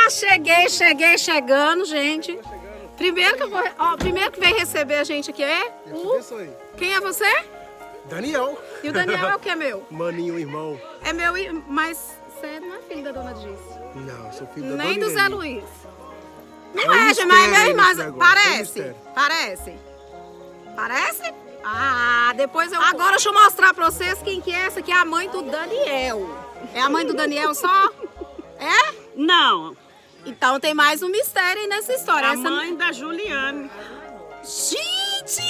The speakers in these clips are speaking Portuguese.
Cheguei chegando, gente. Primeiro que eu vou, ó, primeiro que vem receber a gente aqui é o... Quem é você? Daniel. E o Daniel é o que é meu? Maninho, irmão. É meu, mas você não é filho da dona Dice. Não, sou filho da Nem Dona do Zé Irene. Luiz. Não É um é, gente, mas é meu mistério irmão. esse negócio, é um Parece? mistério. Parece? Parece? Ah, depois eu... Agora deixa eu mostrar pra vocês quem que é essa aqui, é a mãe do Daniel. É a mãe do Daniel só? É? Não, Então tem mais um mistério aí nessa história. a Essa... mãe da Juliane. Gente!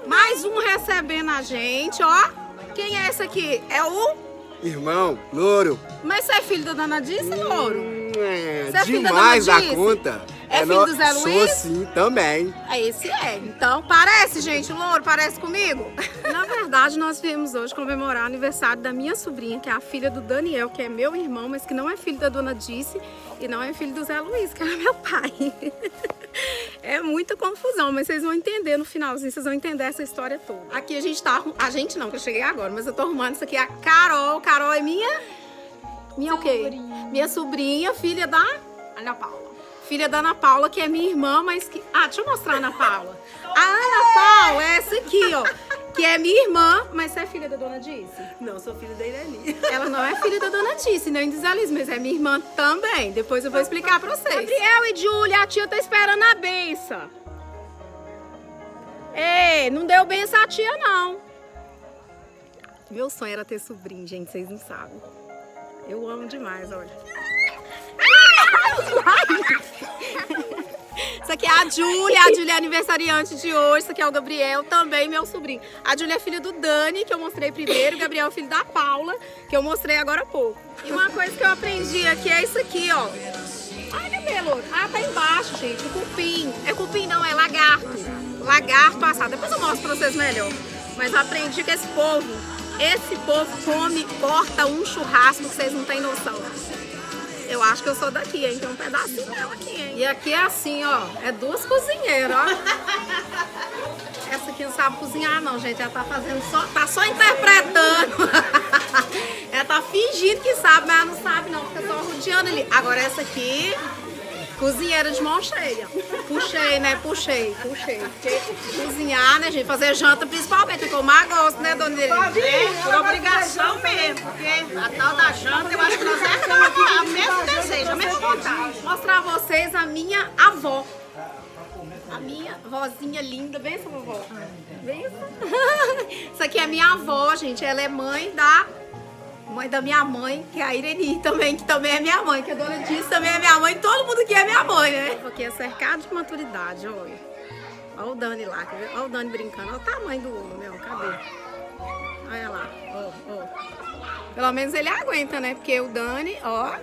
Mais um recebendo a gente, ó. Quem é esse aqui? É o... Irmão, louro. Mas você é filho da dona Dice, Louro? Você é filho da Demais dona da Dice? conta. É filho do Zé Sou Luiz? sim, também. Esse é. Então, parece, gente, o Louro, parece comigo? Na verdade, nós viemos hoje comemorar o aniversário da minha sobrinha, que é a filha do Daniel, que é meu irmão, mas que não é filho da dona Dice e não é filho do Zé Luiz, que era meu pai. É muita confusão, mas vocês vão entender no finalzinho, vocês vão entender essa história toda. Aqui a gente tá... A gente não, que eu cheguei agora, mas eu tô arrumando isso aqui. A Carol. Carol é minha... Minha o quê? Minha sobrinha, filha da... Ana Paula. Filha da Ana Paula, que é minha irmã, mas que... Ah, deixa eu mostrar a Ana Paula. A Ana Paula é essa aqui, ó. Que é minha irmã, mas você é filha da dona Dice? Não, sou filho da Irene. Ela não é filha da dona Dice, nem do Zé Luiz, mas é minha irmã também. Depois eu vou explicar pra vocês. Gabriel e Júlia, a tia tá esperando a benção. Ei, não deu benção a tia, não. Meu sonho era ter sobrinho, gente, vocês não sabem. Eu amo demais, olha. Isso aqui é a Júlia é aniversariante de hoje. Isso aqui é o Gabriel, também meu sobrinho. A Júlia é filha do Dani, que eu mostrei primeiro. O Gabriel é filho da Paula, que eu mostrei agora há pouco. E uma coisa que eu aprendi aqui é isso aqui, ó. Ai, cabelo. Ah, tá embaixo, gente. O cupim. É cupim não, é lagarto. Lagarto assado. Depois eu mostro pra vocês melhor. Mas eu aprendi que esse povo come, corta um churrasco que vocês não têm noção. Eu acho que eu sou daqui, hein? Tem um pedacinho dela aqui, hein? E aqui é assim, ó. É duas cozinheiras, ó. Essa aqui não sabe cozinhar, não, gente. Ela tá fazendo só... Tá só interpretando. Ela tá fingindo que sabe, mas ela não sabe, não. Fica só rodeando ali. Agora essa aqui... Cozinheira de mão cheia. Puxei, né? Puxei. Porque cozinhar, né, gente? Fazer janta principalmente, que eu mais gosto, né, dona Irene? Por obrigação mesmo, porque a tal da janta, eu acho que nós temos o mesmo desejo, a mesma vontade. Vou mostrar a vocês a minha avó. A minha vozinha linda. Benção, vovó. Benção. Isso aqui é minha avó, gente. Ela é mãe da minha mãe, que é a Irene também, que também é minha mãe, que a dona Dice também é minha mãe, todo mundo aqui é minha mãe, né? Aqui é cercado de maturidade, olha. Olha o Dani lá, olha o Dani brincando, olha o tamanho do homem, meu, cadê? Olha lá, ó. Pelo menos ele aguenta, né? Porque o Dani, ó.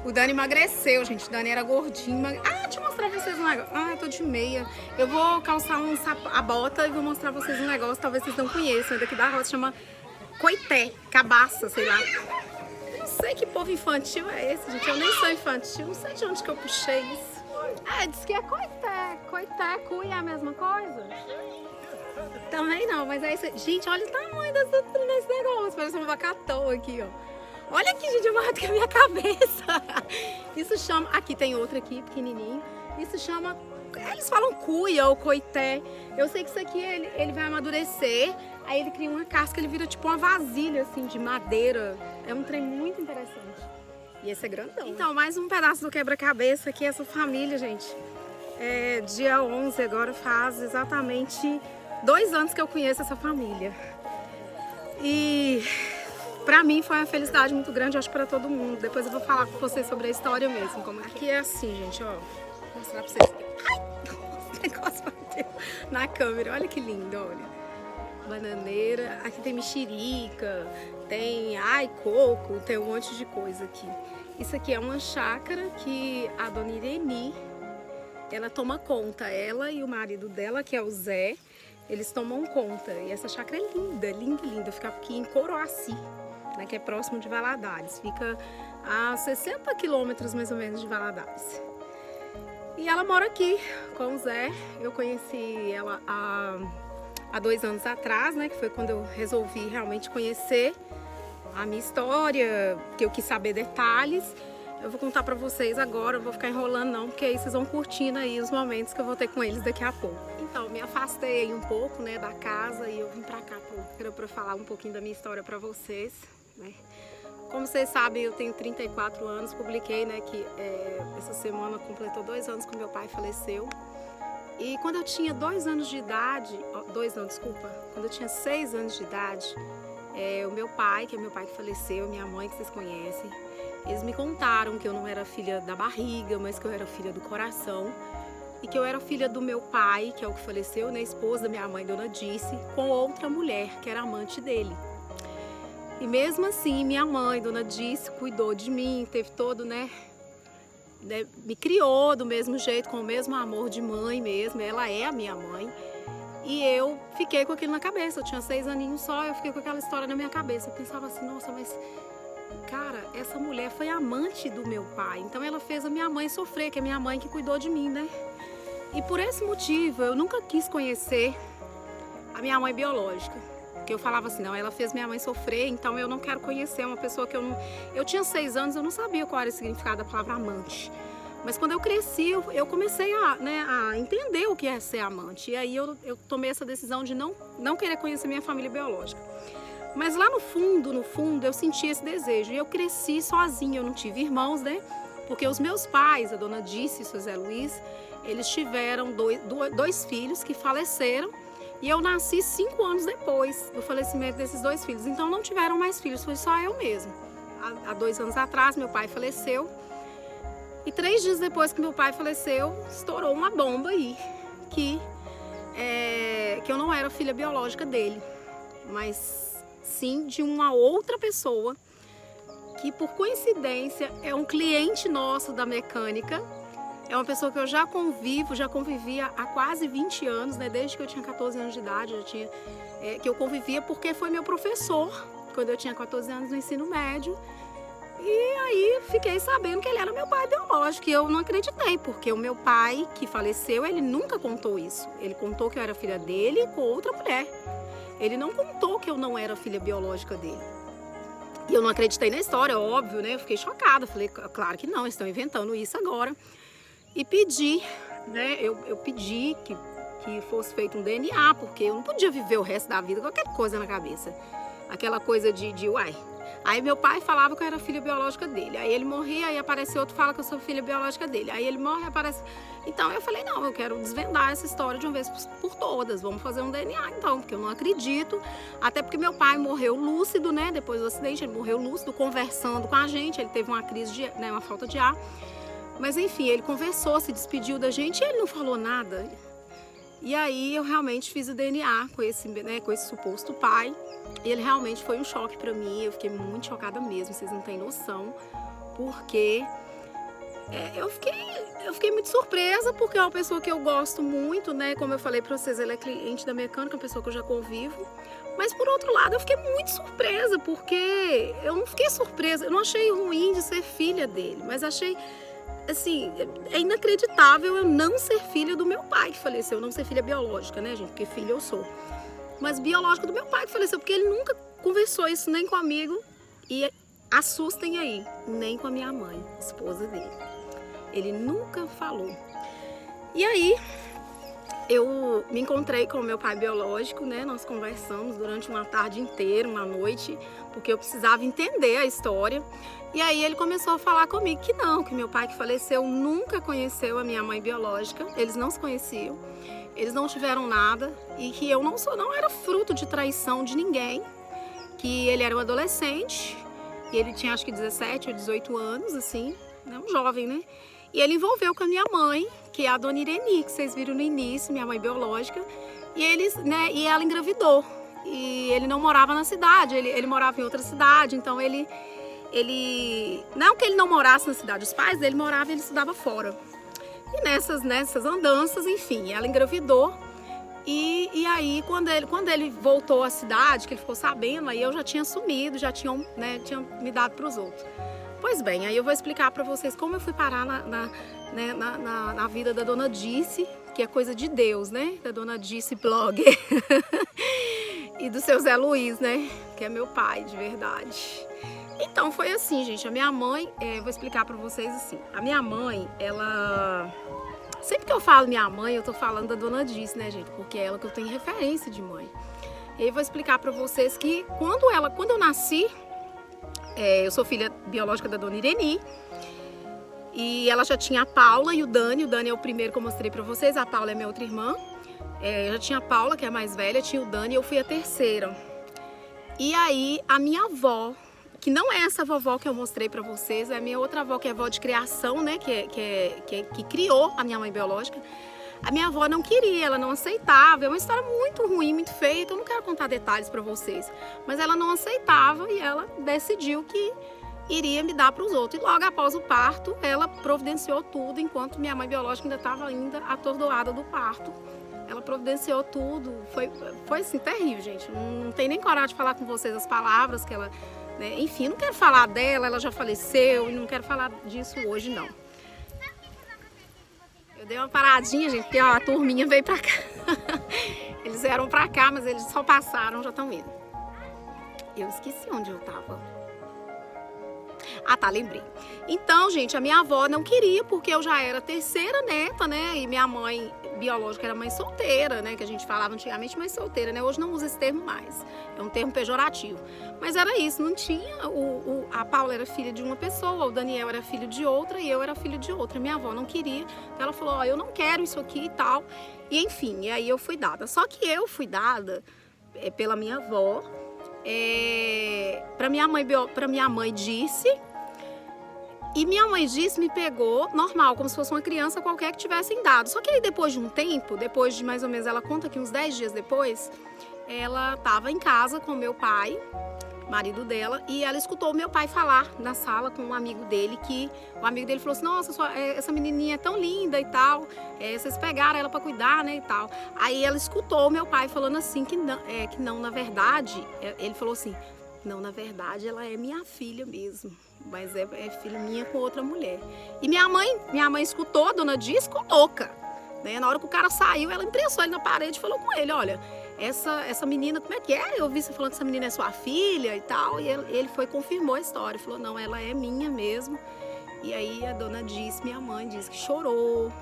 O Dani emagreceu, gente. O Dani era gordinho. Ah, deixa eu mostrar pra vocês um negócio. Ah, eu tô de meia. Eu vou calçar a bota e vou mostrar pra vocês um negócio, talvez vocês não conheçam. Daqui da roça chama coité, cabaça, sei lá. Não sei que povo infantil é esse, gente. Eu nem sou infantil. Não sei de onde que eu puxei isso. Ah, diz que é coité. Coité, cuia é a mesma coisa? Também não, mas é isso. Gente, olha o tamanho desse negócio. Parece um vacatão aqui, ó. Olha aqui, gente, é maior do que a minha cabeça. Isso chama... Aqui tem outro aqui, pequenininho. Isso chama... Eles falam cuia ou coité. Eu sei que isso aqui, ele vai amadurecer. Aí ele cria uma casca, ele vira tipo uma vasilha, assim, de madeira. É um trem muito interessante. E esse é grandão. Então, mais um pedaço do quebra-cabeça aqui, essa família, gente. É, dia 11 agora faz exatamente 2 anos que eu conheço essa família. E... pra mim foi uma felicidade muito grande, acho que pra todo mundo. Depois eu vou falar com vocês sobre a história mesmo. Como aqui é assim, gente, ó. Vou mostrar pra vocês. Ai, o negócio bateu na câmera. Olha que lindo, olha. Bananeira. Aqui tem mexerica, tem coco, tem um monte de coisa aqui. Isso aqui é uma chácara que a dona Irene, ela toma conta. Ela e o marido dela, que é o Zé, eles tomam conta. E essa chácara é linda, linda, linda. Fica aqui em Coroaci, né, que é próximo de Valadares, fica a 60 quilômetros mais ou menos de Valadares. E ela mora aqui com o Zé. Eu conheci ela há 2 anos atrás, né, que foi quando eu resolvi realmente conhecer a minha história, que eu quis saber detalhes. Eu vou contar pra vocês agora, eu vou ficar enrolando não, porque aí vocês vão curtindo aí os momentos que eu vou ter com eles daqui a pouco. Então, me afastei aí um pouco, né, da casa e eu vim pra cá pra falar um pouquinho da minha história pra vocês, né. Como vocês sabem, eu tenho 34 anos, publiquei, né, que essa semana completou 2 anos que meu pai faleceu. E quando eu tinha 2 anos de idade, quando eu tinha 6 anos de idade, o meu pai, que é meu pai que faleceu, minha mãe que vocês conhecem, eles me contaram que eu não era filha da barriga, mas que eu era filha do coração. E que eu era filha do meu pai, que é o que faleceu, né, esposa da minha mãe, Dona Dice, com outra mulher, que era amante dele. E mesmo assim, minha mãe, Dona Dice, cuidou de mim, teve todo, né, me criou do mesmo jeito, com o mesmo amor de mãe mesmo, ela é a minha mãe. E eu fiquei com aquilo na cabeça, eu tinha 6 aninhos só, eu fiquei com aquela história na minha cabeça. Eu pensava assim, nossa, mas, cara, essa mulher foi amante do meu pai, então ela fez a minha mãe sofrer, que é a minha mãe que cuidou de mim, né? E por esse motivo, eu nunca quis conhecer a minha mãe biológica. Porque eu falava assim, não, ela fez minha mãe sofrer, então eu não quero conhecer uma pessoa que eu não... Eu tinha 6 anos, eu não sabia qual era o significado da palavra amante. Mas quando eu cresci, eu comecei a entender o que é ser amante. E aí eu tomei essa decisão de não querer conhecer minha família biológica. Mas lá no fundo, eu senti esse desejo. E eu cresci sozinha, eu não tive irmãos, né? Porque os meus pais, a Dona Dice e o seu Zé Luiz, eles tiveram dois filhos que faleceram. E eu nasci 5 anos depois do falecimento desses 2 filhos. Então não tiveram mais filhos, foi só eu mesma. Há 2 anos atrás, meu pai faleceu. E 3 dias depois que meu pai faleceu, estourou uma bomba aí. Que eu não era filha biológica dele. Mas sim de uma outra pessoa. Que por coincidência é um cliente nosso da mecânica. É uma pessoa que eu já convivia há quase 20 anos, né? Desde que eu tinha 14 anos de idade, que eu convivia porque foi meu professor, quando eu tinha 14 anos no ensino médio. E aí fiquei sabendo que ele era meu pai biológico e eu não acreditei, porque o meu pai, que faleceu, ele nunca contou isso. Ele contou que eu era filha dele com outra mulher. Ele não contou que eu não era filha biológica dele. E eu não acreditei na história, óbvio, né? Eu fiquei chocada, falei, claro que não, eles estão inventando isso agora. E pedi, né, eu pedi que fosse feito um DNA, porque eu não podia viver o resto da vida com qualquer coisa na cabeça. Aquela coisa de uai. Aí meu pai falava que eu era filha biológica dele. Aí ele morria, aí aparece outro e fala que eu sou filha biológica dele. Aí ele morre, aparece... Então eu falei, não, eu quero desvendar essa história de uma vez por todas. Vamos fazer um DNA então, porque eu não acredito. Até porque meu pai morreu lúcido, né, depois do acidente, ele morreu lúcido, conversando com a gente. Ele teve uma crise, né, uma falta de ar. Mas enfim, ele conversou, se despediu da gente e ele não falou nada. E aí eu realmente fiz o DNA com esse suposto pai. E ele realmente foi um choque pra mim, eu fiquei muito chocada mesmo, vocês não têm noção. Porque eu fiquei muito surpresa, porque é uma pessoa que eu gosto muito, né? Como eu falei pra vocês, ela é cliente da mecânica, uma pessoa que eu já convivo. Mas por outro lado, eu fiquei muito surpresa, porque eu não fiquei surpresa, eu não achei ruim de ser filha dele, mas achei... Assim, é inacreditável eu não ser filha do meu pai que faleceu, não ser filha biológica, né, gente? Porque filha eu sou. Mas biológica do meu pai que faleceu, porque ele nunca conversou isso nem comigo. E assustem aí, nem com a minha mãe, esposa dele. Ele nunca falou. E aí, eu me encontrei com o meu pai biológico, né? Nós conversamos durante uma tarde inteira, uma noite, porque eu precisava entender a história. E aí ele começou a falar comigo que não, que meu pai que faleceu nunca conheceu a minha mãe biológica, eles não se conheciam, eles não tiveram nada e que eu não era fruto de traição de ninguém, que ele era um adolescente, e ele tinha acho que 17 ou 18 anos, assim, né, um jovem, né? E ele envolveu com a minha mãe, que é a Dona Ireni, que vocês viram no início, minha mãe biológica, e ela engravidou. E ele não morava na cidade, ele morava em outra cidade, então ele não que ele não morasse na cidade, os pais dele moravam e ele estudava fora. E nessas andanças, enfim, ela engravidou. E aí, quando ele voltou à cidade, que ele ficou sabendo, aí eu já tinha sumido, já tinha me dado para os outros. Pois bem, aí eu vou explicar para vocês como eu fui parar na vida da Dona Dice, que é coisa de Deus, né? Da Dona Dice Blog. E do seu Zé Luiz, né? Que é meu pai, de verdade. Então, foi assim, gente. A minha mãe, vou explicar pra vocês assim. A minha mãe, ela... Sempre que eu falo minha mãe, eu tô falando da Dona Dice, né, gente? Porque é ela que eu tenho referência de mãe. E aí eu vou explicar pra vocês que quando eu nasci, eu sou filha biológica da Dona Ireni. E ela já tinha a Paula e o Dani. O Dani é o primeiro que eu mostrei pra vocês. A Paula é minha outra irmã. Eu já tinha a Paula, que é a mais velha. Tinha o Dani e eu fui a terceira. E aí, a minha avó, que não é essa vovó que eu mostrei pra vocês, é a minha outra avó, que é a avó de criação, né? Que criou a minha mãe biológica. A minha avó não queria, ela não aceitava. É uma história muito ruim, muito feia, então eu não quero contar detalhes pra vocês. Mas ela não aceitava e ela decidiu que iria me dar para os outros. E logo após o parto, ela providenciou tudo, enquanto minha mãe biológica ainda estava atordoada do parto. Ela providenciou tudo. Foi assim, terrível, gente. Não tenho nem coragem de falar com vocês as palavras que ela... Né? Enfim, não quero falar dela, ela já faleceu e não quero falar disso hoje, não. Eu dei uma paradinha, gente, porque ó, a turminha veio pra cá. Eles vieram pra cá, mas eles só passaram, já estão indo. Eu esqueci onde eu tava. Ah, tá, lembrei. Então, gente, a minha avó não queria, porque eu já era terceira neta, né? E minha mãe biológica era mãe solteira, né? Que a gente falava antigamente mãe solteira, né? Hoje não usa esse termo mais. É um termo pejorativo. Mas era isso, não tinha... A Paula era filha de uma pessoa, o Daniel era filho de outra e eu era filho de outra. Minha avó não queria. Então ela falou, ó, eu não quero isso aqui e tal. E enfim, e aí eu fui dada. Só que eu fui dada pela minha avó, pra minha mãe disse... E minha mãe disse, me pegou normal, como se fosse uma criança qualquer que tivessem dado. Só que aí depois de um tempo, depois de mais ou menos, ela conta que uns 10 dias depois, ela estava em casa com meu pai, marido dela, e ela escutou o meu pai falar na sala com um amigo dele, que o amigo dele falou assim, nossa, essa menininha é tão linda e tal, vocês pegaram ela para cuidar, né, e tal. Aí ela escutou o meu pai falando assim, que não, na verdade, ele falou assim, não, na verdade, ela é minha filha mesmo, mas é filha minha com outra mulher. E minha mãe escutou, a Dona Dice, ficou louca, né? Na hora que o cara saiu, ela imprensou ele na parede e falou com ele, olha, essa menina, como é que é? Eu vi você falando que essa menina é sua filha e tal, e ele foi e confirmou a história, falou, não, ela é minha mesmo. E aí a Dona Dice, minha mãe, disse que chorou,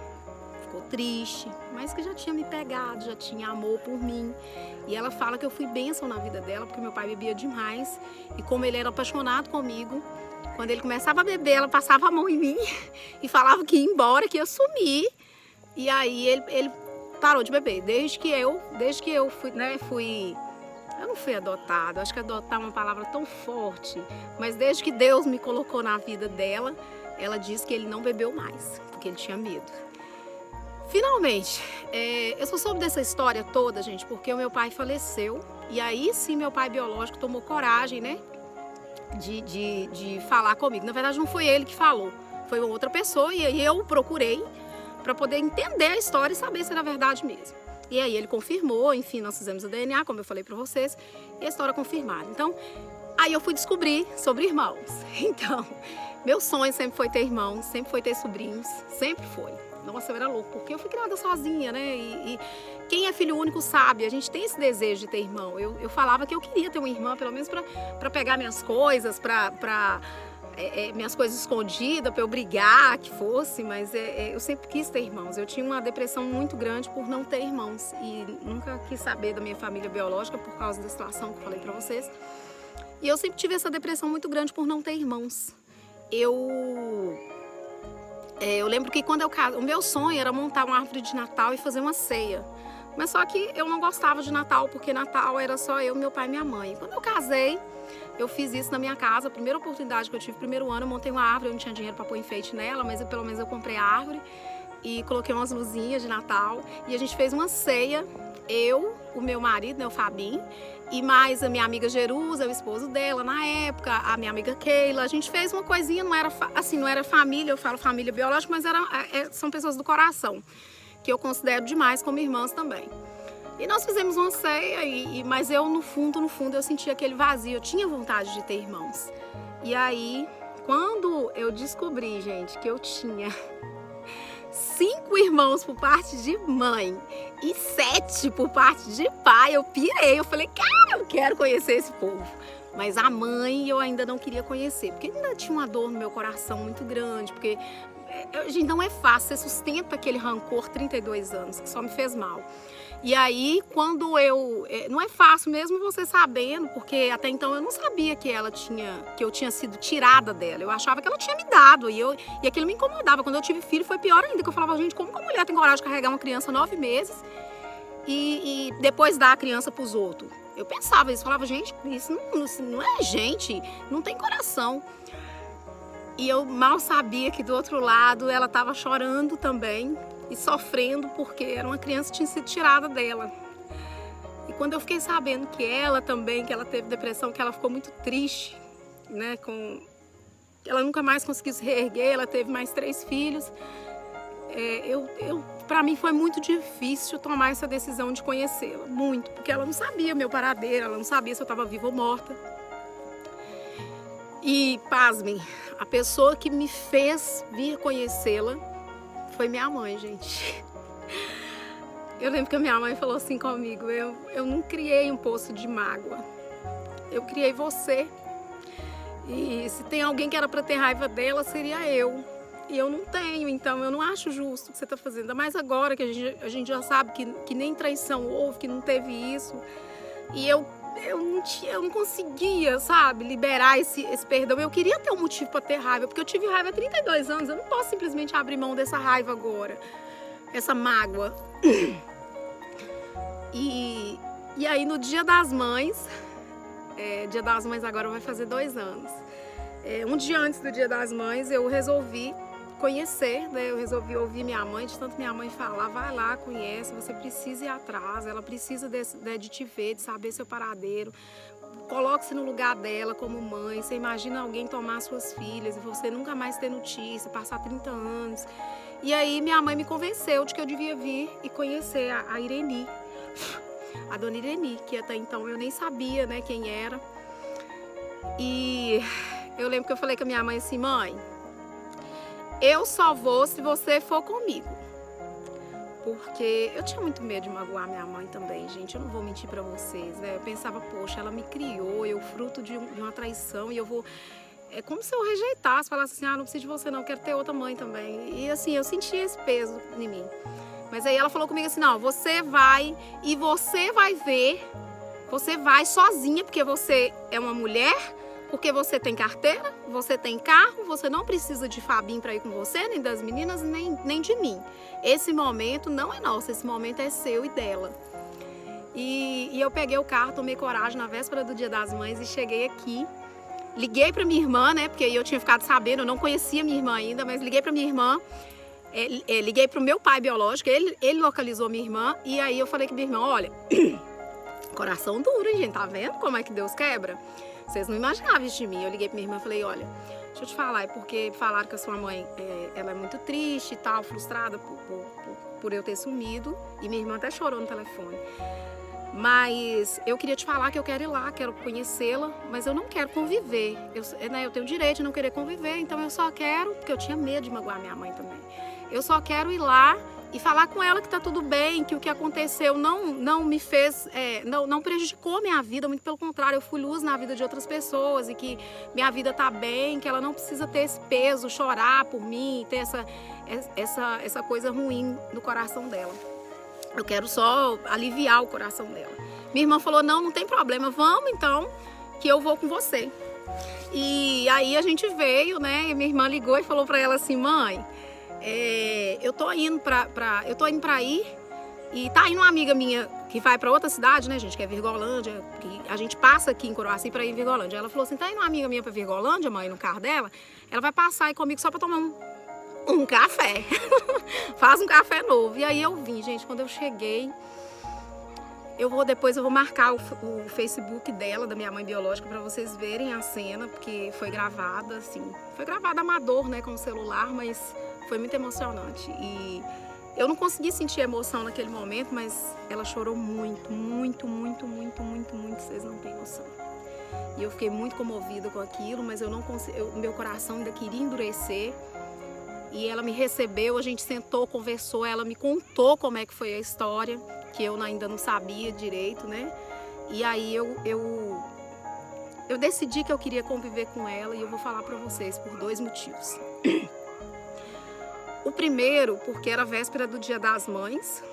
ficou triste, mas que já tinha me pegado, já tinha amor por mim. E ela fala que eu fui bênção na vida dela, porque meu pai bebia demais. E como ele era apaixonado comigo, quando ele começava a beber, ela passava a mão em mim e falava que ia embora, que ia sumir. E aí ele parou de beber. Desde que eu fui, né, eu não fui adotada, acho que adotar é uma palavra tão forte, mas desde que Deus me colocou na vida dela, ela disse que ele não bebeu mais, porque ele tinha medo. Finalmente, eu só soube dessa história toda, gente, porque o meu pai faleceu. E aí sim meu pai biológico tomou coragem, né, de falar comigo. Na verdade não foi ele que falou, foi outra pessoa. E aí eu o procurei para poder entender a história e saber se era verdade mesmo. E aí ele confirmou, enfim, nós fizemos o DNA, como eu falei para vocês, e a história confirmada. Então, aí eu fui descobrir sobre irmãos. Então, meu sonho sempre foi ter irmãos, sempre foi ter sobrinhos, sempre foi. Nossa, eu era louco, porque eu fui criada sozinha, né? E quem é filho único sabe, a gente tem esse desejo de ter irmão. Eu falava que eu queria ter uma irmã, pelo menos para pegar minhas coisas, minhas coisas escondidas, para eu brigar, que fosse, mas eu sempre quis ter irmãos. Eu tinha uma depressão muito grande por não ter irmãos e nunca quis saber da minha família biológica por causa da situação que eu falei para vocês. E eu sempre tive essa depressão muito grande por não ter irmãos. Eu lembro que quando eu casei, o meu sonho era montar uma árvore de Natal e fazer uma ceia. Mas só que eu não gostava de Natal, porque Natal era só eu, meu pai e minha mãe. Quando eu casei, eu fiz isso na minha casa. A primeira oportunidade que eu tive, primeiro ano, eu montei uma árvore. Eu não tinha dinheiro para pôr enfeite nela, mas pelo menos eu comprei a árvore e coloquei umas luzinhas de Natal. E a gente fez uma ceia, eu, o meu marido, né, o Fabinho, e mais a minha amiga Jerusa, o esposo dela na época, a minha amiga Keila. A gente fez uma coisinha, não era assim, não era família, eu falo família biológica, mas são pessoas do coração, que eu considero demais como irmãs também. E nós fizemos uma ceia, mas eu no fundo, eu sentia aquele vazio, eu tinha vontade de ter irmãos. E aí, quando eu descobri, gente, que eu tinha 5 irmãos por parte de mãe e 7 por parte de pai, eu pirei. Eu falei, cara, quero conhecer esse povo. Mas a mãe eu ainda não queria conhecer, porque ainda tinha uma dor no meu coração muito grande, porque, gente, não é fácil, você sustenta aquele rancor 32 anos, que só me fez mal. E aí, quando não é fácil mesmo você sabendo, porque até então eu não sabia que eu tinha sido tirada dela. Eu achava que ela tinha me dado, e aquilo me incomodava. Quando eu tive filho foi pior ainda, que eu falava, gente, como que a mulher tem coragem de carregar uma criança 9 meses e depois dar a criança pros outros? Eu pensava isso, falava, gente, isso não é gente, não tem coração. E eu mal sabia que do outro lado ela estava chorando também e sofrendo porque era uma criança que tinha sido tirada dela. E quando eu fiquei sabendo que ela também, que ela teve depressão, que ela ficou muito triste, né, ela nunca mais conseguiu se reerguer, ela teve mais 3 filhos, para mim foi muito difícil tomar essa decisão de conhecê-la, muito, porque ela não sabia meu paradeiro, ela não sabia se eu estava viva ou morta. E, pasmem, a pessoa que me fez vir conhecê-la foi minha mãe, gente. Eu lembro que a minha mãe falou assim comigo, eu não criei um poço de mágoa, eu criei você. E se tem alguém que era para ter raiva dela, seria eu. E eu não tenho, então eu não acho justo o que você está fazendo. Ainda mais agora que a gente já sabe que nem traição houve, que não teve isso. E eu não conseguia, sabe, liberar esse perdão. Eu queria ter um motivo para ter raiva, porque eu tive raiva há 32 anos. Eu não posso simplesmente abrir mão dessa raiva agora, essa mágoa. E aí no Dia das Mães, Dia das Mães agora vai fazer 2 anos. Um dia antes do Dia das Mães eu resolvi conhecer, né? Eu resolvi ouvir minha mãe, de tanto minha mãe falar, vai lá, conhece, você precisa ir atrás, ela precisa de te ver, de saber seu paradeiro. Coloque-se no lugar dela como mãe. Você imagina alguém tomar suas filhas e você nunca mais ter notícia, passar 30 anos. E aí minha mãe me convenceu de que eu devia vir e conhecer a Ireni, a dona Ireni, que até então eu nem sabia, né, quem era. E eu lembro que eu falei com a minha mãe assim, mãe, eu só vou se você for comigo. Porque eu tinha muito medo de magoar minha mãe também, gente. Eu não vou mentir pra vocês, né? Eu pensava, poxa, ela me criou, eu fruto de uma traição e eu vou... É como se eu rejeitasse, falasse assim, não preciso de você não, quero ter outra mãe também. E assim, eu sentia esse peso em mim. Mas aí ela falou comigo assim, não, você vai e você vai ver, você vai sozinha, porque você é uma mulher... Porque você tem carteira, você tem carro, você não precisa de Fabinho para ir com você, nem das meninas, nem de mim. Esse momento não é nosso, esse momento é seu e dela. E eu peguei o carro, tomei coragem na véspera do Dia das Mães e cheguei aqui. Liguei para minha irmã, né, porque eu tinha ficado sabendo, eu não conhecia minha irmã ainda, mas liguei para minha irmã, liguei para o meu pai biológico, ele localizou minha irmã, e aí eu falei com minha irmã, olha, coração duro, hein, gente, tá vendo como é que Deus quebra? Vocês não imaginavam isso de mim. Eu liguei pra minha irmã e falei, olha, deixa eu te falar, é porque falaram que a sua mãe ela é muito triste e tal, frustrada por eu ter sumido. E minha irmã até chorou no telefone. Mas eu queria te falar que eu quero ir lá, quero conhecê-la, mas eu não quero conviver. Eu tenho o direito de não querer conviver, então eu só quero, porque eu tinha medo de magoar minha mãe também. Eu só quero ir lá e falar com ela que tá tudo bem, que o que aconteceu não me fez, não prejudicou minha vida, muito pelo contrário, eu fui luz na vida de outras pessoas e que minha vida tá bem, que ela não precisa ter esse peso, chorar por mim, ter essa coisa ruim no coração dela. Eu quero só aliviar o coração dela. Minha irmã falou, não tem problema, vamos então, que eu vou com você. E aí a gente veio, né, e minha irmã ligou e falou pra ela assim, mãe, eu tô indo pra ir e tá indo uma amiga minha que vai pra outra cidade, né, gente, que é Virgolândia, que a gente passa aqui em Coroaci pra ir em Virgolândia. Ela falou assim, tá indo uma amiga minha pra Virgolândia, mãe, no carro dela, ela vai passar aí comigo só pra tomar um café, faz um café novo. E aí eu vim, gente, quando eu cheguei, depois eu vou marcar o Facebook dela, da minha mãe biológica, pra vocês verem a cena, porque foi gravada, assim, foi gravada amador, né, com o celular, mas foi muito emocionante. E eu não consegui sentir emoção naquele momento, mas ela chorou muito, muito, muito, muito, muito, muito, vocês não têm noção. E eu fiquei muito comovida com aquilo, mas eu não consegui, meu coração ainda queria endurecer. E ela me recebeu, a gente sentou, conversou, ela me contou como é que foi a história, que eu ainda não sabia direito, né? E aí eu decidi que eu queria conviver com ela e eu vou falar para vocês por 2 motivos. O primeiro, porque era véspera do Dia das Mães.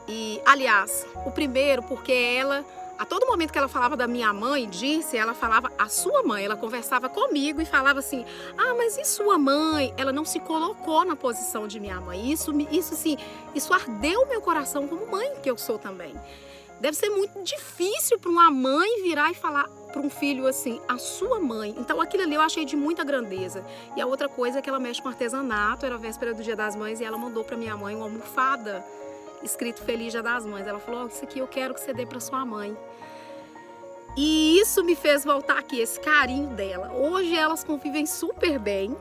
E, aliás, o primeiro, porque ela, a todo momento que ela falava da minha mãe, disse, ela falava a sua mãe. Ela conversava comigo e falava assim, ah, mas e sua mãe? Ela não se colocou na posição de minha mãe. Isso ardeu meu coração como mãe que eu sou também. Deve ser muito difícil para uma mãe virar e falar para um filho assim, a sua mãe. Então aquilo ali eu achei de muita grandeza. E a outra coisa é que ela mexe com artesanato, era a véspera do Dia das Mães e ela mandou para minha mãe uma almofada escrito Feliz Dia das Mães. Ela falou, isso aqui eu quero que você dê para sua mãe. E isso me fez voltar aqui, esse carinho dela. Hoje elas convivem super bem,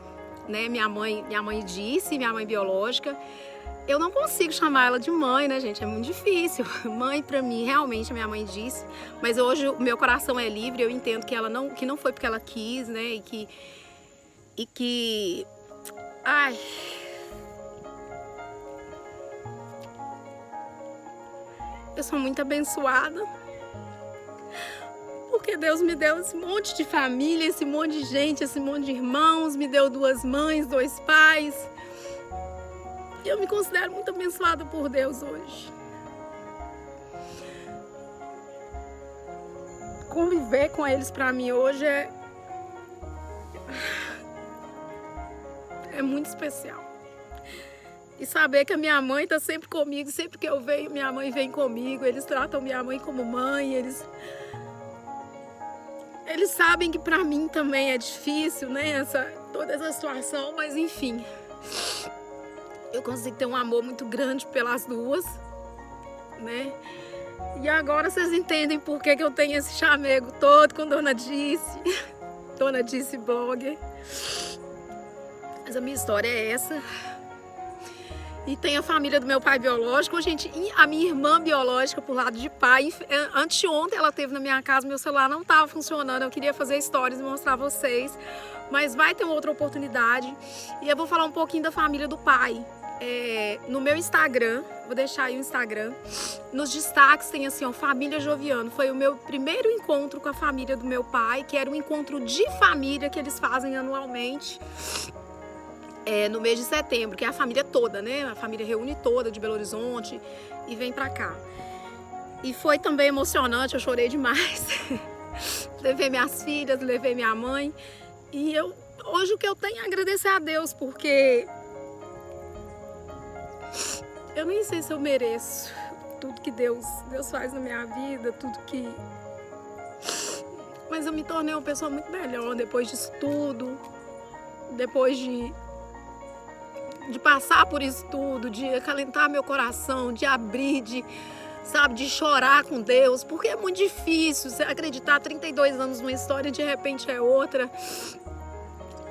né? Minha mãe disse, minha mãe biológica. Eu não consigo chamar ela de mãe, né, gente? É muito difícil. Mãe, pra mim, realmente, a minha mãe disse. Mas hoje o meu coração é livre. Eu entendo que ela que não foi porque ela quis, né? E que... Ai... Eu sou muito abençoada. Porque Deus me deu esse monte de família, esse monte de gente, esse monte de irmãos. Me deu 2 mães, 2 pais. Eu me considero muito abençoada por Deus hoje. Conviver com eles para mim hoje é muito especial. E saber que a minha mãe está sempre comigo, sempre que eu venho, minha mãe vem comigo. Eles tratam minha mãe como mãe, eles sabem que para mim também é difícil, né, toda essa situação, mas enfim. Eu consigo ter um amor muito grande pelas 2, né? E agora vocês entendem por que eu tenho esse chamego todo com Dona Dice. Dona Dice Blogger. Mas a minha história é essa. E tem a família do meu pai biológico, gente, e a minha irmã biológica por lado de pai. Anteontem ela esteve na minha casa, meu celular não estava funcionando, eu queria fazer stories e mostrar a vocês. Mas vai ter uma outra oportunidade. E eu vou falar um pouquinho da família do pai. No meu Instagram, vou deixar aí o Instagram, nos destaques tem assim, ó, Família Joviano. Foi o meu primeiro encontro com a família do meu pai, que era um encontro de família que eles fazem anualmente, no mês de setembro, que é a família toda, né? A família reúne toda de Belo Horizonte e vem pra cá. E foi também emocionante, eu chorei demais. Levei minhas filhas, levei minha mãe. E hoje o que eu tenho é agradecer a Deus, porque eu nem sei se eu mereço tudo que Deus faz na minha vida, tudo que... Mas eu me tornei uma pessoa muito melhor depois disso tudo, depois de passar por isso tudo, de acalentar meu coração, de abrir, de chorar com Deus, porque é muito difícil você acreditar 32 anos numa história e de repente é outra.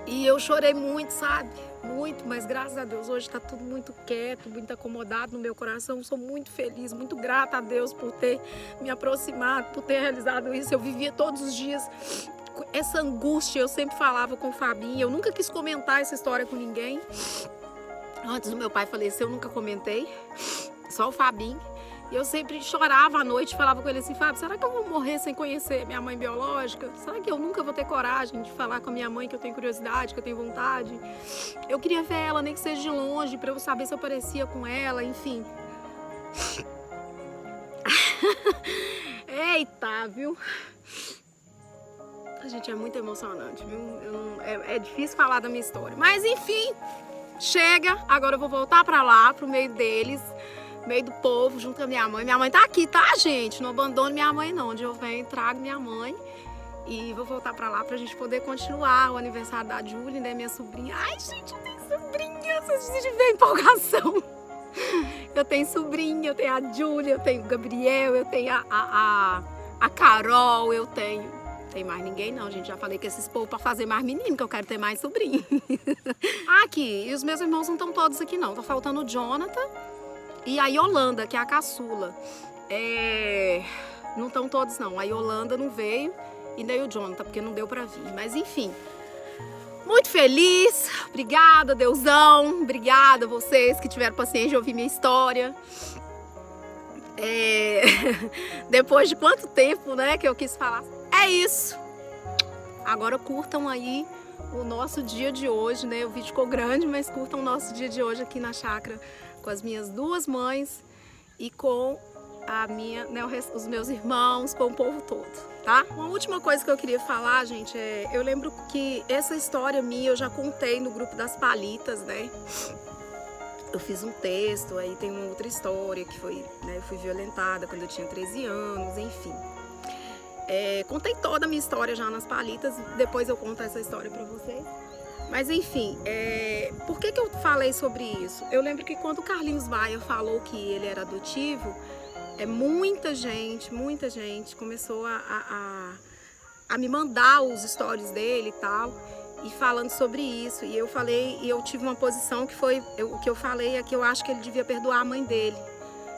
E eu chorei muito, sabe? Muito, mas graças a Deus hoje está tudo muito quieto, muito acomodado no meu coração. Sou muito feliz, muito grata a Deus por ter me aproximado, por ter realizado isso. Eu vivia todos os dias essa angústia, eu sempre falava com o Fabinho, eu nunca quis comentar essa história com ninguém. Antes do meu pai falecer, eu nunca comentei, só o Fabinho. E eu sempre chorava à noite, falava com ele assim, Fábio, será que eu vou morrer sem conhecer minha mãe biológica? Será que eu nunca vou ter coragem de falar com a minha mãe que eu tenho curiosidade, que eu tenho vontade? Eu queria ver ela, nem que seja de longe, pra eu saber se eu parecia com ela, enfim. Eita, viu? A gente, é muito emocionante, viu? É difícil falar da minha história. Mas, enfim, chega. Agora eu vou voltar pra lá, pro meio deles, meio do povo, junto com a minha mãe. Minha mãe tá aqui, tá, gente? Não abandono minha mãe, não. Onde eu venho, trago minha mãe. E vou voltar pra lá pra gente poder continuar o aniversário da Júlia, né? Minha sobrinha. Ai, gente, eu tenho sobrinha. Vocês tiverem empolgação. Eu tenho sobrinha, eu tenho a Júlia, eu tenho o Gabriel, eu tenho a Carol, eu tenho... Tem mais ninguém não, gente. Já falei que esses povos para fazer mais menino, que eu quero ter mais sobrinho. Aqui, e os meus irmãos não estão todos aqui não. Tá faltando o Jonathan e a Yolanda, que é a caçula. Não estão todos não. A Yolanda não veio e nem o Jonathan, porque não deu para vir. Mas enfim, muito feliz. Obrigada, Deusão. Obrigada a vocês que tiveram paciência de ouvir minha história. Depois de quanto tempo, né, que eu quis falar. É isso. Agora curtam aí o nosso dia de hoje, né? O vídeo ficou grande, mas curtam o nosso dia de hoje aqui na chácara com as minhas duas mães e com a minha, né, os meus irmãos, com o povo todo, tá? Uma última coisa que eu queria falar, gente, eu lembro que essa história minha eu já contei no grupo das palitas, né? Eu fiz um texto, aí tem uma outra história que foi, né, eu fui violentada quando eu tinha 13 anos, enfim. Contei toda a minha história já nas palitas, depois eu conto essa história pra vocês. Mas enfim, por que eu falei sobre isso? Eu lembro que quando o Carlinhos Maia falou que ele era adotivo, muita gente começou a me mandar os stories dele e tal, e falando sobre isso. E eu falei, e eu tive uma posição que foi, o que eu falei é que eu acho que ele devia perdoar a mãe dele.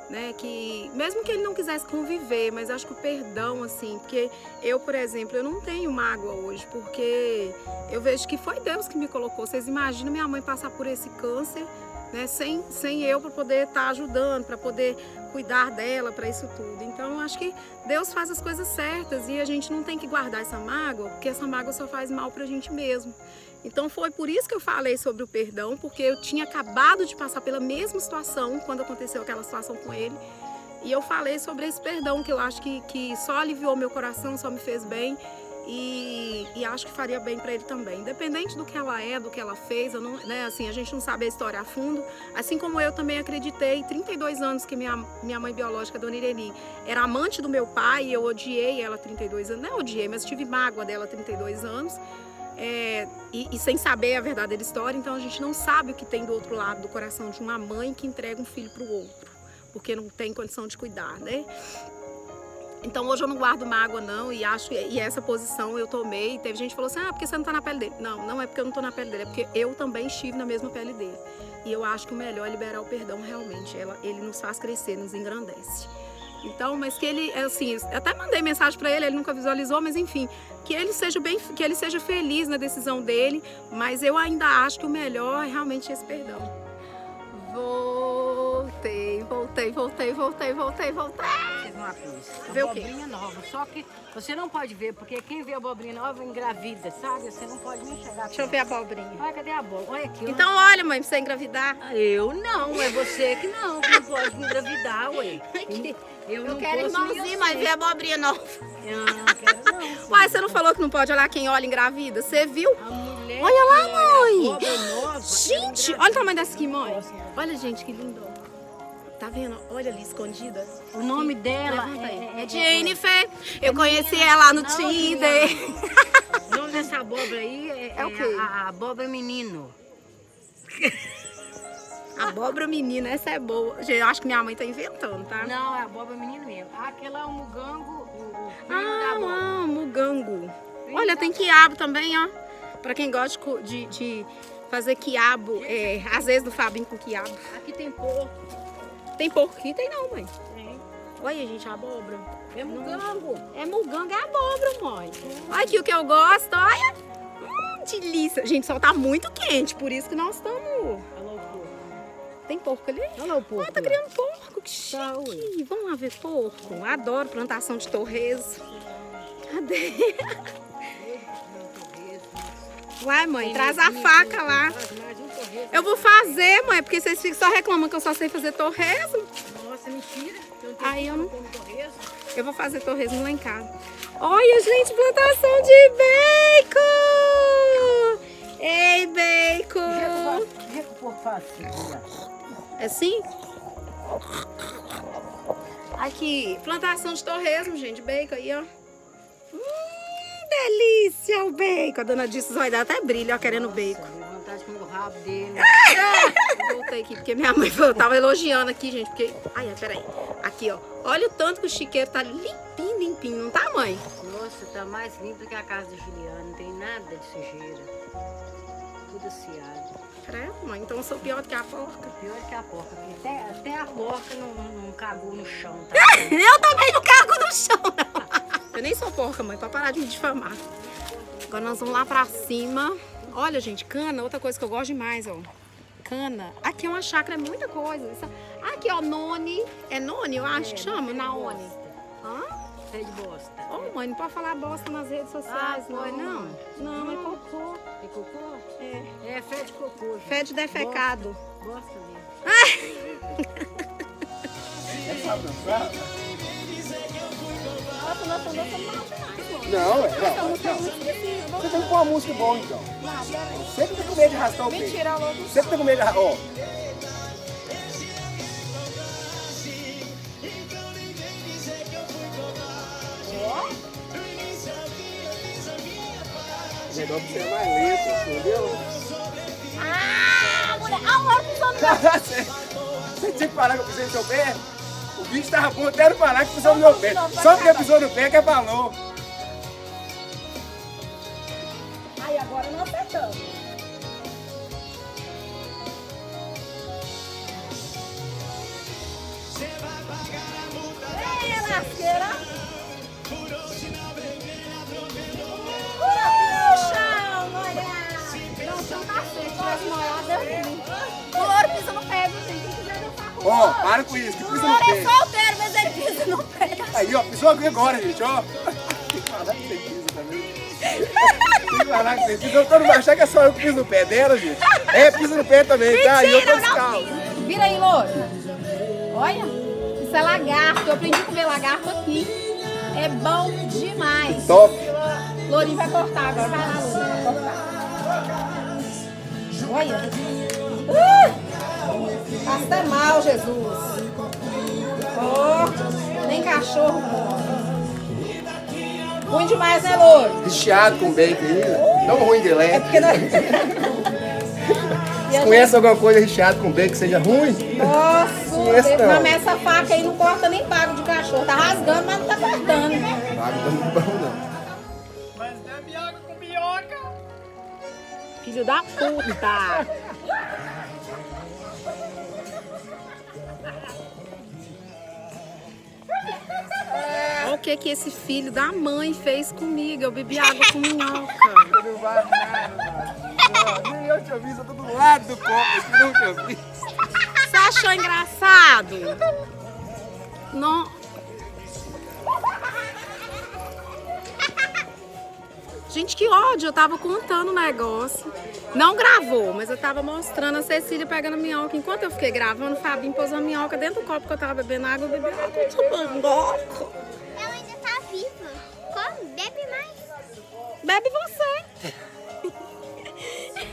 Né, que mesmo que ele não quisesse conviver, mas acho que o perdão, assim, porque eu, por exemplo, eu não tenho mágoa hoje, porque eu vejo que foi Deus que me colocou. Vocês imaginam minha mãe passar por esse câncer, né, sem eu para poder estar ajudando, para poder cuidar dela, para isso tudo. Então, eu acho que Deus faz as coisas certas e a gente não tem que guardar essa mágoa, porque essa mágoa só faz mal pra gente mesmo. Então foi por isso que eu falei sobre o perdão, porque eu tinha acabado de passar pela mesma situação quando aconteceu aquela situação com ele. E eu falei sobre esse perdão, que eu acho que só aliviou meu coração, só me fez bem. E acho que faria bem para ele também. Independente do que ela do que ela fez, eu não, né, assim, a gente não sabe a história a fundo. Assim como eu também acreditei, 32 anos que minha mãe biológica, Dona Ireni, era amante do meu pai e eu odiei ela 32 anos. Não odiei, mas tive mágoa dela 32 anos. E sem saber a verdadeira história, então a gente não sabe o que tem do outro lado do coração de uma mãe que entrega um filho para o outro, porque não tem condição de cuidar, né? Então hoje eu não guardo mágoa não, e essa posição eu tomei. Teve gente que falou assim, porque você não tá na pele dele. Não é porque eu não tô na pele dele, é porque eu também estive na mesma pele dele. E eu acho que o melhor é liberar o perdão realmente. Ele nos faz crescer, nos engrandece. Então, mas que ele, assim, até mandei mensagem para ele nunca visualizou, mas enfim, que ele seja feliz na decisão dele, mas eu ainda acho que o melhor é realmente esse perdão. Voltei. Uma coisa. Vê o quê? Abobrinha nova, só que você não pode ver, porque quem vê abobrinha nova engravida, sabe? Você não pode nem chegar. Deixa eu ver a abobrinha. Olha, cadê a abóbora? Olha aqui. Então olha, mãe, pra você engravidar. Eu não, é você que não pode engravidar, ué. Eu quero irmãozinho, mas vê a abobrinha nova. Não, quero não. Uai, você não falou que não pode olhar quem olha engravida? Você viu? A mulher Olha lá, que mãe. abóbora nova, Gente, olha o tamanho dessa aqui, mãe. Olha, gente, que lindo. Tá vendo? Olha ali, escondida. o nome dela Levanta aí. É Jennifer. Eu conheci ela no Tinder. O nome dessa abóbora aí É o quê? a abóbora menino. Abóbora menina, essa é boa. Gente, eu acho que minha mãe tá inventando, tá? Não, é abóbora menino mesmo. Aquela é o mugango, o filho da abóbora. Mugango. Olha, tem quiabo também, ó. Pra quem gosta de fazer quiabo, às vezes do Fabinho com quiabo. Aqui tem porco. Tem porco aqui? Tem não, mãe. Tem. Olha, gente, a abóbora. É mugango. É mugango, é abóbora, mãe. Olha aqui o que eu gosto, olha. Delícia. Gente, o sol tá muito quente, por isso que nós estamos... Olha lá o porco. Tem porco ali? Olha lá o porco. Ah, tá criando porco, que chique. Tá, ué. Vamos lá ver porco. Adoro plantação de torresmo. Cadê? Uai, mãe, traz a faca lá. Mais um torresmo. Eu vou fazer, mãe, porque vocês ficam só reclamando que eu só sei fazer torresmo. Nossa, mentira. Aí eu não... como torresmo. Eu vou fazer torresmo lá em casa. Olha, gente, plantação de bacon! Ei, bacon! O que o porco faz assim? É assim? Aqui, plantação de torresmo, gente, bacon aí, ó. Delícia o bacon! A dona disse, vai dar até brilho, ó, querendo bacon. Deu vontade de comer o rabo dele. Voltei aqui, porque minha mãe tava elogiando aqui, gente, porque... Ai, peraí. Aqui, ó. Olha o tanto que o chiqueiro tá limpinho, não tá, mãe? Nossa, tá mais limpo que a casa da Juliana. Não tem nada de sujeira. Tudo aciado. Credo, mãe, então eu sou pior do que a porca. Pior que a porca. Porque até a porca não cagou no chão, tá? Eu também não cago no chão, não. Eu nem sou porca, mãe, pra parar de me difamar. Agora nós vamos lá pra cima. Olha, gente, cana, outra coisa que eu gosto demais, ó. Cana. Aqui é uma chácara, é muita coisa. aqui, ó, Noni. É Noni, eu acho que chama, Naone. Hã? É de bosta. Ô, mãe, não pode falar bosta nas redes sociais, foi, não? Não, é cocô. É cocô? É. É fé de cocô. gente. Fede defecado. Bosta mesmo. Nossa, nós estamos dançando mal demais, mano. Não, é. Essa Não. música é muito esquisita. Você tem que pôr uma música boa, então. Sempre tá com medo de arrastar o peito. Mentira, louco. Sempre tá com medo de arrastar. Ó. Melhor que você é mais lento, entendeu? Ah, mulher. Ah, o outro pisou no Você tinha que falar que eu pisei no seu pé? O bicho tava bom até não falar que pisou no meu pé. Só porque pisou no pé que falou. Aí, agora não acertamos. Ei, lasqueira. Puxa, mulher. Não, você não tá certo. Tivesse molhado, Deus me livre. O louro pisa no pé, viu, gente? Quem quiser dançar com o Ó, louro. para com isso, que O pisa no louro é pé. solteiro, mas ele pisa no pé. Aí, ó, pisou aqui agora, gente, ó. Tem que falar que você pisa também. Tem que falar que você pisa. Eu não vai achar que é só eu que piso no pé dela, gente. É, pisa no pé também, tá? E eu tô Mentira, descalço. não. Vira aí, louro. Olha, isso é lagarto. Eu aprendi a comer lagarto aqui. É bom demais. Top. Lourinho vai cortar agora. Vai lá, Lourinho. Vai cortar. Olha. Passa mal, Jesus. Oh, nem cachorro come. Ruim demais, né, Louro? Recheado com bacon ainda. Não ruim de É leve. porque nós... Você conhece alguma coisa recheada com bacon que seja ruim? Nossa, Conheço não. mas essa faca aí não corta nem pago de cachorro. Tá rasgando, mas não tá cortando. Ah, não tá bom, não. Filho da puta! Olha o que esse filho da mãe fez comigo. Eu bebi água com minhoca. Não vai nada, mano. Nem eu te aviso, eu tô do lado do copo aqui, não te aviso. Você achou engraçado? Não. Gente, que ódio. Eu tava contando o negócio. Não gravou, mas eu tava mostrando a Cecília pegando a minhoca. Enquanto eu fiquei gravando, o Fabinho pôs a minhoca dentro do copo que eu tava bebendo água. Eu bebi água com minhoca. Ela ainda tá viva. Como? Bebe mais. Bebe você.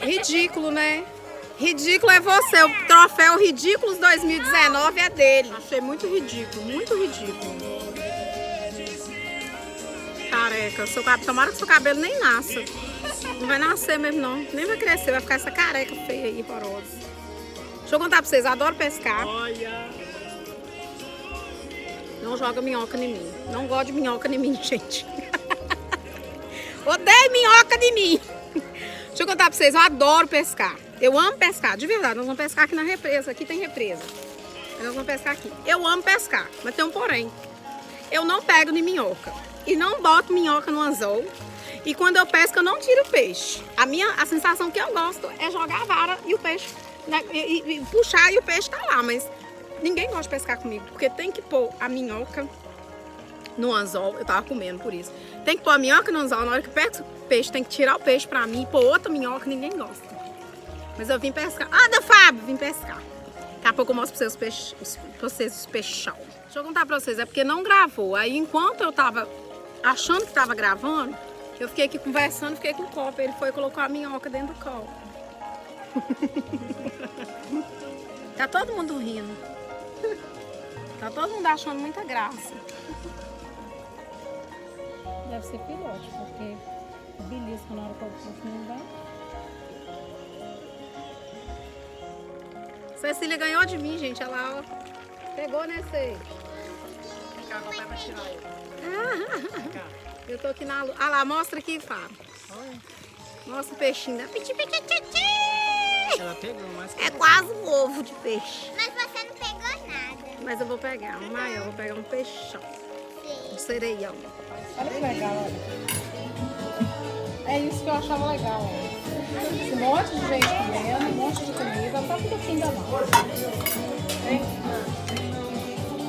Ridículo, né? Ridículo é você. O troféu Ridículos 2019 é dele. Achei muito ridículo, muito ridículo. Careca, tomara que seu cabelo nem nasça. Não vai nascer mesmo, não. Nem vai crescer, vai ficar essa careca feia aí, horrorosa. Deixa eu contar pra vocês, eu adoro pescar. Não joga minhoca em mim. Não gosto de minhoca em mim, gente. Odeio minhoca em mim. Deixa eu contar pra vocês, eu adoro pescar. Eu amo pescar, de verdade. Nós vamos pescar aqui na represa. Aqui tem represa. Nós vamos pescar aqui. Eu amo pescar, mas tem um porém. Eu não pego de minhoca. E não boto minhoca no anzol. E quando eu pesco, eu não tiro o peixe. A sensação que eu gosto é jogar a vara e o peixe, né, e puxar e o peixe tá lá. Mas ninguém gosta de pescar comigo, porque tem que pôr a minhoca no anzol. Eu tava comendo por isso. Tem que pôr a minhoca no anzol. Na hora que pesca o peixe, tem que tirar o peixe pra mim e pôr outra minhoca. Ninguém gosta. Mas eu vim pescar. Ah, da Fábio, vim pescar. Daqui a pouco eu mostro pra vocês os peixão. Deixa eu contar pra vocês, é porque não gravou. Aí enquanto eu tava achando que tava gravando, eu fiquei aqui conversando, fiquei com o copo. Ele foi e colocou a minhoca dentro do copo. Tá todo mundo rindo. Tá todo mundo achando muita graça. Deve ser filhote, porque o belisco na hora que eu puxo não vai. Cecília ganhou de mim, gente. Ela ó, pegou nesse. Vem cá, meu pai vai tirar ele. Eu tô aqui na luz. Ah lá, mostra aqui, Fábio. Mostra o peixinho da Piti Piti Titi. Ela pegou, mas... É quase um ovo de peixe. Mas você não pegou nada. Mas eu vou pegar um maior, vou pegar um peixão. Sim. Um sereião. Olha que legal, olha. É isso que eu achava legal. Esse monte de gente comendo, um monte de comida, tá tudo fim da mão.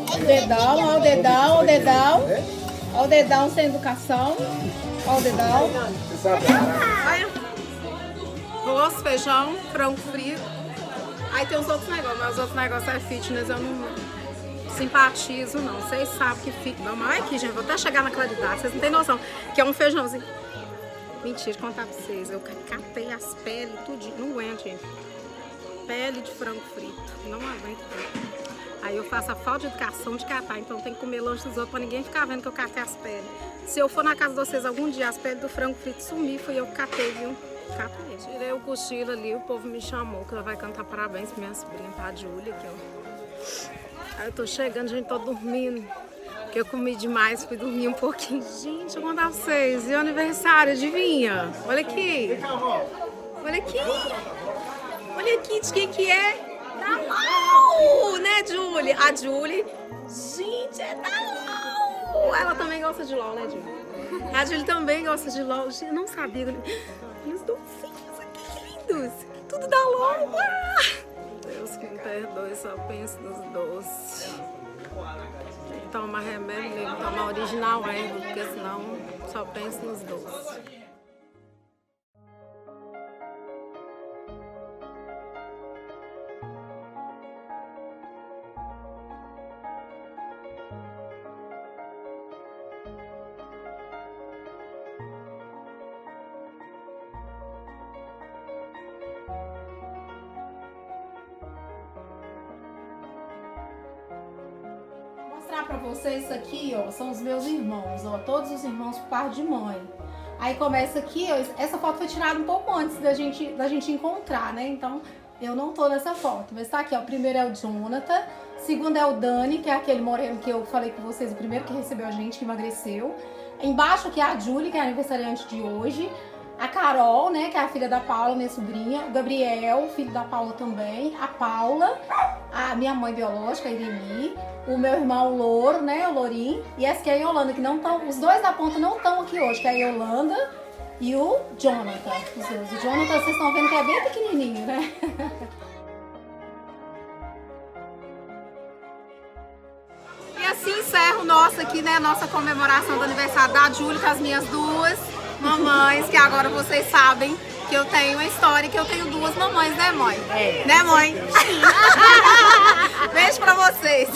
Ó o dedão, ó o dedão, ó o dedão. Ó o dedão sem educação. Ó o dedão. Você sabe? Olha. Arroz, feijão, frango frito. Aí tem os outros negócios, mas os outros negócios é fitness, eu não simpatizo não. Vocês sabem que fitness. Não, mas olha aqui, gente, vou até chegar na claridade, vocês não têm noção. Que é um feijãozinho. Mentira, contar pra vocês. Eu catei as peles, tudinho. Não aguento, gente. Pele de frango frito. Não aguento. Aí eu faço a falta de educação de catar, então tem que comer lanche dos outros pra ninguém ficar vendo que eu catei as peles. Se eu for na casa de vocês algum dia, as peles do frango frito sumir, fui eu que catei, viu? Catei. Tirei o cochilo ali, o povo me chamou, que ela vai cantar parabéns pra minha sobrinha, pra Júlia, que eu... Aí eu tô chegando, gente, tô dormindo. Porque eu comi demais, fui dormir um pouquinho. Gente, eu vou contar pra vocês. E o aniversário, adivinha? Olha aqui. Olha aqui. Olha aqui de quem que é. Da Lau, né, Julie? A Julie, gente, é da Lau. Ela também gosta de LOL, né, Julie? A Julie também gosta de LOL. Eu não sabia. E os docinhos aqui, que lindos. Tudo da LOL. Deus que me perdoe, só penso nos doces. Tem que tomar remédio mesmo, tomar original erva, porque senão só penso nos doces. Pra vocês isso aqui, ó, são os meus irmãos, ó, todos os irmãos por parte de mãe. Aí começa aqui, ó, essa foto foi tirada um pouco antes da gente encontrar, né? Então eu não tô nessa foto, mas tá aqui, ó, o primeiro é o Jonathan, o segundo é o Dani, que é aquele moreno que eu falei com vocês, o primeiro que recebeu a gente, que emagreceu. Embaixo aqui é a Julie, que é a aniversariante de hoje. A Carol, né, que é a filha da Paula, minha sobrinha. O Gabriel, filho da Paula também. A Paula, a minha mãe biológica, a Irene. O meu irmão Louro, né, o Lourinho. E essa aqui é a Yolanda, que não estão... Os dois da ponta não estão aqui hoje, que é a Yolanda e o Jonathan. Os dois. O Jonathan, vocês estão vendo que é bem pequenininho, né? E assim encerro o nosso aqui, né, a nossa comemoração do aniversário da Júlia com as minhas duas mamães, que agora vocês sabem que eu tenho uma história, que eu tenho duas mamães, né, mãe? É. Né, mãe? Beijo pra vocês.